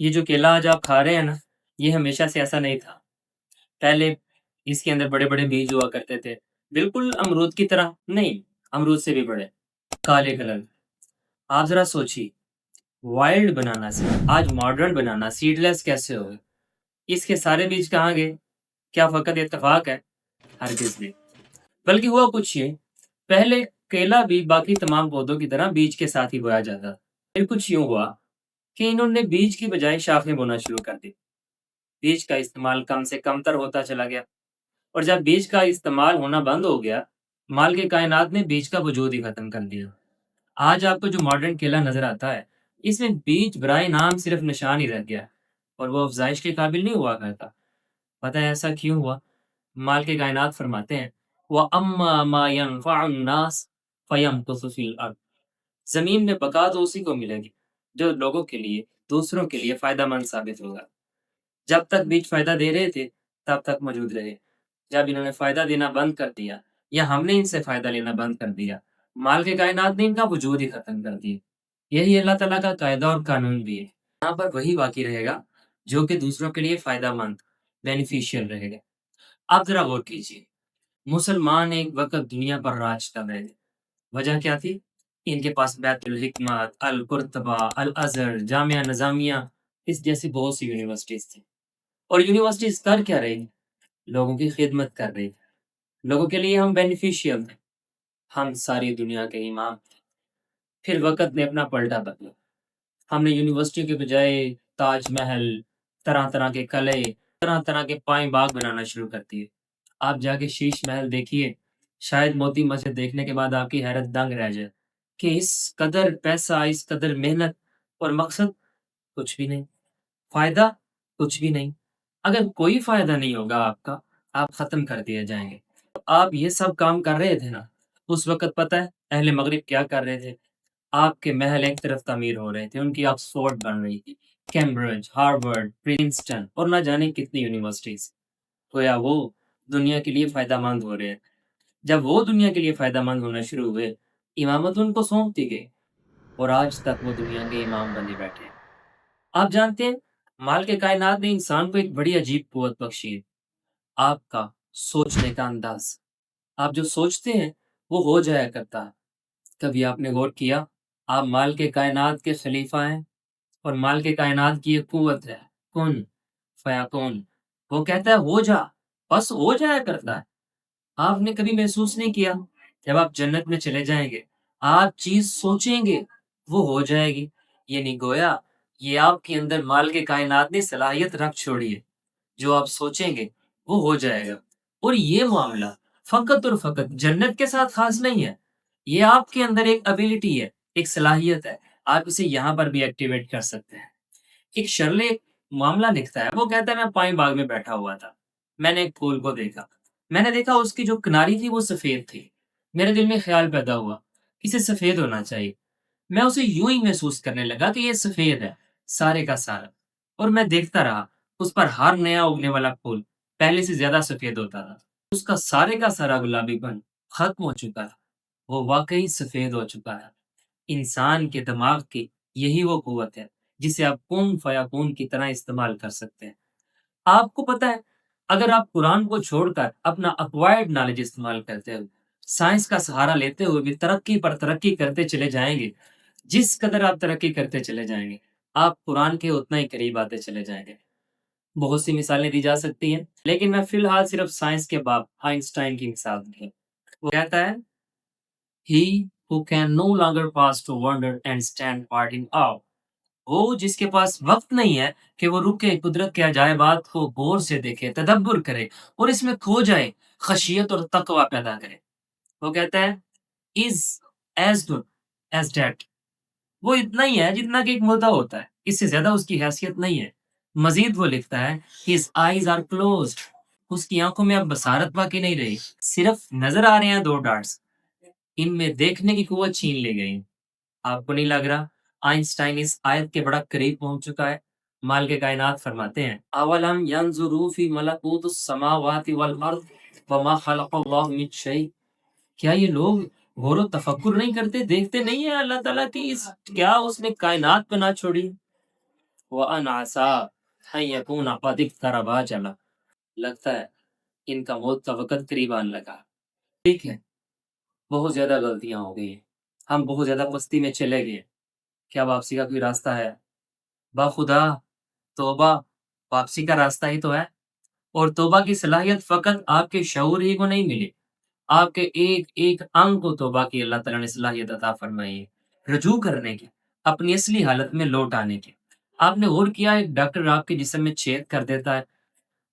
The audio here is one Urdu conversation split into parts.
یہ جو کیلا آج آپ کھا رہے ہیں نا، یہ ہمیشہ سے ایسا نہیں تھا۔ پہلے اس کے اندر بڑے بڑے بیج ہوا کرتے تھے، بالکل امرود کی طرح نہیں، امرود سے بھی بڑے، کالے کلر۔ آپ ذرا سوچیے، وائلڈ بنانا سے آج ماڈرن بنانا سیڈ لیس کیسے ہوگا؟ اس کے سارے بیج کہاں گئے؟ کیا فقط اتفاق ہے؟ ہرگز نہیں، بلکہ ہوا کچھ یہ، پہلے کیلا بھی باقی تمام پودوں کی طرح بیج کے ساتھ ہی بویا جاتا، پھر کچھ یوں ہوا کہ انہوں نے بیج کی بجائے شاخیں بونا شروع کر دی۔ بیج کا استعمال کم سے کم تر ہوتا چلا گیا، اور جب بیج کا استعمال ہونا بند ہو گیا، مال کے کائنات نے بیج کا وجود ہی ختم کر دیا۔ آج آپ کو جو ماڈرن کیلا نظر آتا ہے، اس میں بیج برائے نام صرف نشان ہی رہ گیا، اور وہ افزائش کے قابل نہیں ہوا کرتا۔ پتہ ہے ایسا کیوں ہوا؟ مال کے کائنات فرماتے ہیں وَأَمَّا مَا يَنْفَعُ النَّاسَ فَيَمْكُثُ فِي الْأَرْضِ، زمین میں بقا تو اسی کو ملے گی جو لوگوں کے لیے، دوسروں کے لیے فائدہ مند ثابت ہوگا۔ جب تک بیج فائدہ دے رہے تھے تب تک موجود رہے، جب انہوں نے فائدہ دینا بند کر دیا یا ہم نے ان سے فائدہ لینا بند کر دیا، مال کے کائنات نے ان کا وجود ہی ختم کر دیا۔ یہی اللہ تعالیٰ کا قاعدہ اور قانون بھی ہے، یہاں پر وہی باقی رہے گا جو کہ دوسروں کے لیے فائدہ مند، بینیفیشیل رہے گا۔ آپ ذرا غور کیجیے، مسلمان ایک وقت دنیا پر راج کر رہے تھے، وجہ کیا تھی؟ ان کے پاس بیت الحکمت، القرطبہ، الازہر، جامعہ نظامیہ، اس جیسی بہت سی یونیورسٹیز تھیں، اور یونیورسٹیز کر کیا رہی؟ لوگوں کی خدمت کر رہی تھی، لوگوں کے لیے ہم بینیفیشیل تھے، ہم ساری دنیا کے امام تھے۔ پھر وقت نے اپنا پلٹا بدلا، ہم نے یونیورسٹی کے بجائے تاج محل، طرح طرح کے قلعے، طرح طرح کے پائیں باغ بنانا شروع کر دیے۔ آپ جا کے شیش محل دیکھیے، شاید موتی مسجد دیکھنے کے بعد آپ کی حیرت دنگ رہ جائے کہ اس قدر پیسہ، اس قدر محنت، اور مقصد کچھ بھی نہیں، فائدہ کچھ بھی نہیں۔ اگر کوئی فائدہ نہیں ہوگا آپ کا، آپ ختم کر دیے جائیں گے۔ آپ یہ سب کام کر رہے تھے نا، اس وقت پتہ ہے اہل مغرب کیا کر رہے تھے؟ آپ کے محل ایک طرف تعمیر ہو رہے تھے، ان کی آکسفورڈ بن رہی تھی، کیمبرج، ہارورڈ، پرنسٹن، اور نہ جانے کتنی یونیورسٹیز۔ گویا وہ دنیا کے لیے فائدہ مند ہو رہے ہیں۔ جب وہ دنیا کے لیے فائدہ مند ہونا شروع ہوئے، امامت ان کو سونپ دی گئی، اور آج تک وہ دنیا کے امام بنے بیٹھے ہیں۔ آپ جانتے ہیں، مال کے کائنات نے انسان کو ایک بڑی عجیب قوت بخشی ہے، آپ کا سوچنے کا انداز۔ آپ جو سوچتے ہیں وہ ہو جایا کرتا ہے۔ کبھی آپ نے غور کیا، آپ مال کے کائنات کے خلیفہ ہیں، اور مال کے کائنات کی ایک قوت ہے، کن فیکون، وہ کہتا ہے ہو جا، بس ہو جایا کرتا ہے۔ آپ نے کبھی محسوس نہیں کیا، جب آپ جنت میں چلے جائیں گے، آپ چیز سوچیں گے وہ ہو جائے گی؟ یہ نہیں، گویا یہ آپ کے اندر مال کے کائنات نے صلاحیت رکھ چھوڑی ہے، جو آپ سوچیں گے وہ ہو جائے گا۔ اور یہ معاملہ فقط اور فقط جنت کے ساتھ خاص نہیں ہے، یہ آپ کے اندر ایک ابیلٹی ہے، ایک صلاحیت ہے، آپ اسے یہاں پر بھی ایکٹیویٹ کر سکتے ہیں۔ ایک شرلے ایک معاملہ لکھتا ہے، وہ کہتا ہے میں پائیں باغ میں بیٹھا ہوا تھا، میں نے ایک پھول کو دیکھا، میں نے دیکھا اس کی جو کناری تھی وہ سفید تھی، میرے دل میں خیال پیدا ہوا اسے سفید ہونا چاہیے، میں اسے یوں ہی محسوس کرنے لگا کہ یہ سفید ہے سارے کا سارا، اور میں دیکھتا رہا، اس پر ہر نیا اگنے والا پھول پہلے سے زیادہ سفید ہوتا تھا، اس کا سارے کا سارا گلابی پن ختم ہو چکا تھا، وہ واقعی سفید ہو چکا ہے۔ انسان کے دماغ کی یہی وہ قوت ہے جسے آپ کن فیکون کی طرح استعمال کر سکتے ہیں۔ آپ کو پتہ ہے، اگر آپ قرآن کو چھوڑ کر اپنا اکوائرڈ نالج استعمال کرتے ہوئے، سائنس کا سہارا لیتے ہوئے بھی ترقی پر ترقی کرتے چلے جائیں گے، جس قدر آپ ترقی کرتے چلے جائیں گے، آپ قرآن کے اتنا ہی قریب آتے چلے جائیں گے۔ بہت سی مثالیں دی جا سکتی ہیں، لیکن میں فی الحال صرف سائنس کے باب آئنسٹائن کی مثال دوں۔ وہ کہتا ہے He who can no longer pass to wonder and stand part in awe، وہ جس کے پاس وقت نہیں ہے کہ وہ رکے، قدرت کے عجائبات کو غور سے دیکھے، تدبر کرے، اور اس میں کھو جائے، خشیت اور تقوی پیدا کرے۔ وہ کہتا ہے is as good as dead، وہ اتنا ہی ہے جتنا کہ ایک مردہ ہوتا ہے، اس سے زیادہ اس کی حیثیت نہیں ہے۔ مزید وہ لکھتا ہے his eyes are closed، اس کی آنکھوں میں اب بصارت باقی نہیں رہی، صرف نظر آ رہے ہیں دو ڈاٹس، ان میں دیکھنے کی قوت چھین لی گئی۔ آپ کو نہیں لگ رہا آئنسٹائن اس آیت کے بڑا قریب پہنچ چکا ہے؟ مال کے کائنات فرماتے ہیں اولم ينظروا فی ملکوت السماوات والارض وما خلق اللہ من شیء، کیا یہ لوگ غور و تفکر نہیں کرتے، دیکھتے نہیں ہیں اللہ تعالیٰ کی کیا اس نے کائنات بنا چھوڑی، وَأَنْ عَسَىٰ أَنْ يَكُونَ قَدِ اقْتَرَبَ أَجَلُهُ، لگتا ہے ان کا موت کا وقت قریب آنے لگا۔ ٹھیک ہے، بہت زیادہ غلطیاں ہو گئی ہیں، ہم بہت زیادہ پستی میں چلے گئے، کیا واپسی کا کوئی راستہ ہے؟ باخدا توبہ واپسی کا راستہ ہی تو ہے، اور توبہ کی صلاحیت فقط آپ کے شعور ہی کو نہیں ملی، آپ کے ایک ایک انگ کو توبہ کی اللہ تعالیٰ نے صلاحیت عطا فرمائی ہے، رجوع کرنے کی، اپنی اصلی حالت میں لوٹ آنے کی۔ آپ نے غور کیا ایک ڈاکٹر آپ کے جسم میں چھید کر دیتا ہے،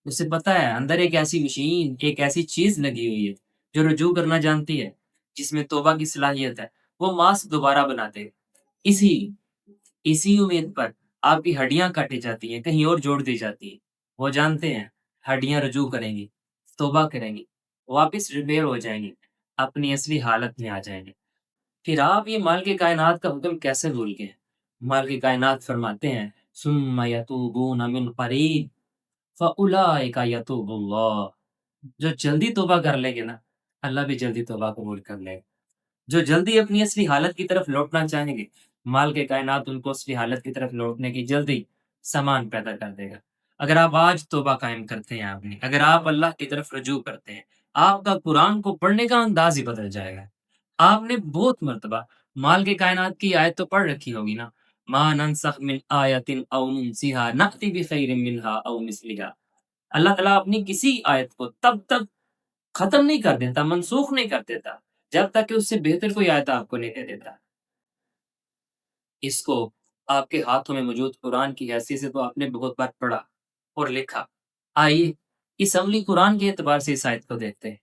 اسے پتا ہے اندر ایک ایسی مشین، ایک ایسی چیز لگی ہوئی ہے جو رجوع کرنا جانتی ہے، جس میں توبہ کی صلاحیت ہے، وہ ماسک دوبارہ بناتے ہیں۔ اسی امید پر آپ کی ہڈیاں کاٹی جاتی ہیں، کہیں اور جوڑ دی جاتی ہیں۔ وہ جانتے ہیں ہڈیاں رجوع کریں گی، توبہ کریں گی، واپس ریپیئر ہو جائیں گی، اپنی اصلی حالت میں آ جائیں گے۔ پھر آپ یہ مالک کائنات کا حکم کیسے بھول گئے؟ مالک کائنات فرماتے ہیں ثم یتوبون من قریب فاولئک یتوب اللہ، جو جلدی توبہ کر لیں گے نا، اللہ بھی جلدی توبہ قبول کر لے گا۔ جو جلدی اپنی اصلی حالت کی طرف لوٹنا چاہیں گے، مال کے کائنات ان کو اصلی حالت کی طرف لوٹنے کی جلدی سامان پیدا کر دے گا۔ اگر آپ آج توبہ قائم کرتے ہیں، آپ نے اگر آپ اللہ کی طرف رجوع کرتے ہیں، آپ کا قرآن کو پڑھنے کا انداز ہی بدل جائے گا۔ آپ نے بہت مرتبہ مال کے کائنات کی آیت تو پڑھ رکھی ہوگی نا، ما ننسخ من آیت او ننسیها نأتی بخیر منها او مثلها۔ اللہ تعالیٰ اپنی کسی آیت کو تب تک ختم نہیں کر دیتا، منسوخ نہیں کر دیتا، جب تک کہ اس سے بہتر کوئی آیت آپ کو نہیں دے دیتا۔ اس کو آپ کے ہاتھوں میں موجود قرآن کی حیثیت سے تو آپ نے بہت بار پڑھا اور لکھا۔ آئیے اس عملی قرآن کے اعتبار سے اس آیت کو دیکھتے ہیں۔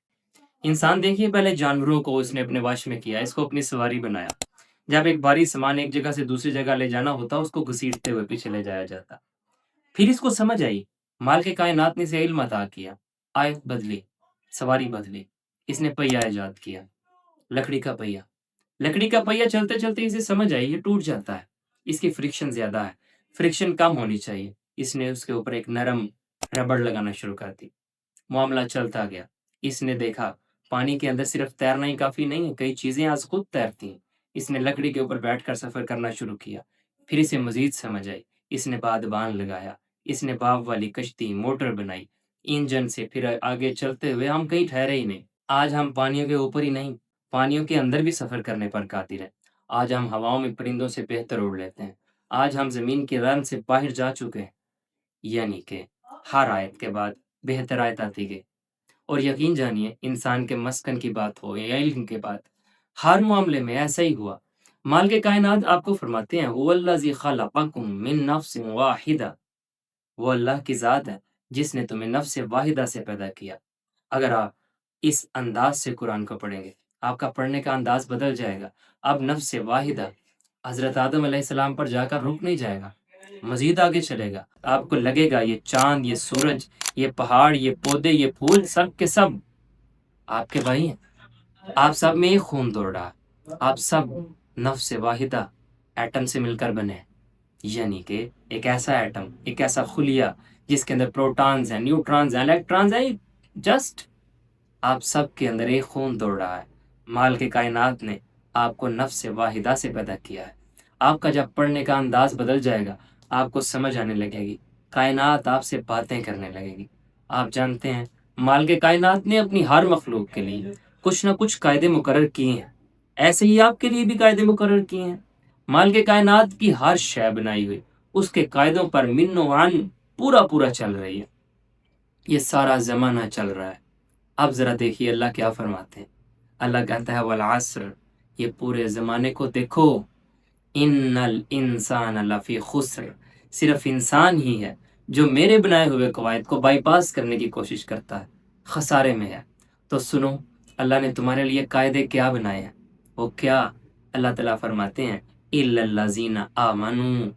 انسان دیکھیے، پہلے جانوروں کو اس نے اپنے وش میں کیا، اس کو اپنی سواری بنایا۔ جب ایک بھاری سامان ایک جگہ سے دوسری جگہ لے جانا ہوتا، اس کو گھسیٹتے ہوئے پیچھے لے جایا جاتا۔ پھر اس کو سمجھ آئی، مال کے کائنات نے اسے علم عطا کیا، آیت بدلی، سواری بدلی، اس نے پہیہ ایجاد کیا، لکڑی کا پہیہ۔ لکڑی کا پہیہ چلتے چلتے اسے سمجھ آئی یہ ٹوٹ جاتا ہے، اس کی فرکشن زیادہ ہے، فرکشن کم ہونی چاہیے۔ اس نے اس کے اوپر ایک نرم ربڑ لگانا شروع کر دی، معاملہ چلتا گیا۔ اس نے دیکھا پانی کے اندر صرف تیرنا ہی کافی نہیں ہے، کئی چیزیں آج خود تیرتی ہیں۔ اس نے لکڑی کے اوپر بیٹھ کر سفر کرنا شروع کیا، پھر اسے مزید سمجھ آئی، اس نے بادبان لگایا، اس نے باب والی کشتی، موٹر بنائی، انجن سے پھر آگے چلتے ہوئے ہم کہیں ٹھہرے ہی نہیں۔ آج ہم پانیوں کے اوپر ہی نہیں، پانیوں کے اندر بھی سفر کرنے پر قادر ہیں۔ آج ہم ہواؤں میں پرندوں سے بہتر اڑ لیتے ہیں، آج ہم زمین کی رن سے باہر جا چکے ہیں۔ یعنی کہ ہر آیت کے بعد بہتر آیت آتی گئی، اور یقین جانیے انسان کے مسکن کی بات ہو یا علم کے بات، ہر معاملے میں ایسا ہی ہوا۔ مال کے کائنات آپ کو فرماتے ہیں هو الذی خلقکم من نفس واحدہ، وہ اللہ کی ذات ہے جس نے تمہیں نفس واحدہ سے پیدا کیا۔ اگر آپ اس انداز سے قرآن کو پڑھیں گے، آپ کا پڑھنے کا انداز بدل جائے گا۔ اب نفس واحدہ حضرت آدم علیہ السلام پر جا کر رک نہیں جائے گا، مزید آگے چلے گا۔ آپ کو لگے گا یہ چاند، یہ سورج، یہ پہاڑ، یہ پودے، یہ پھول، سب کے سب آپ کے بھائی ہیں۔ آپ سب میں ایک خون دوڑ رہا، آپ سب نفس واحدہ ایٹم سے مل کر بنے، یعنی کہ ایک ایسا ایٹم، ایک ایسا خلیہ جس کے اندر پروٹانز ہیں، نیوٹرانز ہیں، الیکٹرانز ہیں، جسٹ آپ سب کے اندر ایک خون دوڑ رہا ہے۔ مال کے کائنات نے آپ کو نفس واحدہ سے پیدا کیا ہے۔ آپ کا جب پڑھنے کا انداز بدل جائے گا، آپ کو سمجھ آنے لگے گی، کائنات آپ سے باتیں کرنے لگے گی۔ آپ جانتے ہیں مال کے کائنات نے اپنی ہر مخلوق کے لیے کچھ نہ کچھ قاعدے مقرر کیے ہیں، ایسے ہی آپ کے لیے بھی قاعدے مقرر کیے ہیں۔ مال کے کائنات کی ہر شے بنائی ہوئی اس کے قاعدوں پر من و عن پورا چل رہی ہے، یہ سارا زمانہ چل رہا ہے۔ اب ذرا دیکھیے اللہ کیا فرماتے ہیں۔ اللہ کہتا ہے والعصر، یہ پورے زمانے کو دیکھو، ان الانسان لفی خسر، صرف انسان ہی ہے جو میرے بنائے ہوئے قواعد کو بائی پاس کرنے کی کوشش کرتا ہے، خسارے میں ہے۔ تو سنو اللہ نے تمہارے لیے قاعدے کیا بنائے ہیں، وہ کیا؟ اللہ تعالیٰ فرماتے ہیں الا الذین آمنوا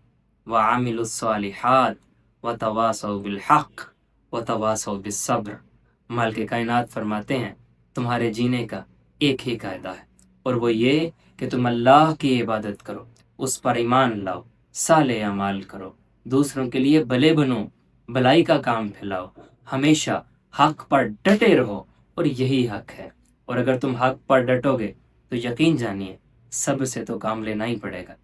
وعملوا الصالحات وتواصوا بالحق وتواصوا بالصبر۔ مال کے کائنات فرماتے ہیں تمہارے جینے کا ایک ہی قاعدہ ہے، اور وہ یہ کہ تم اللہ کی عبادت کرو، اس پر ایمان لاؤ، صالح اعمال کرو، دوسروں کے لیے بھلے بنو، بلائی کا کام پھیلاؤ، ہمیشہ حق پر ڈٹے رہو، اور یہی حق ہے۔ اور اگر تم حق پر ڈٹو گے تو یقین جانیے صبر سے تو کام لینا ہی پڑے گا۔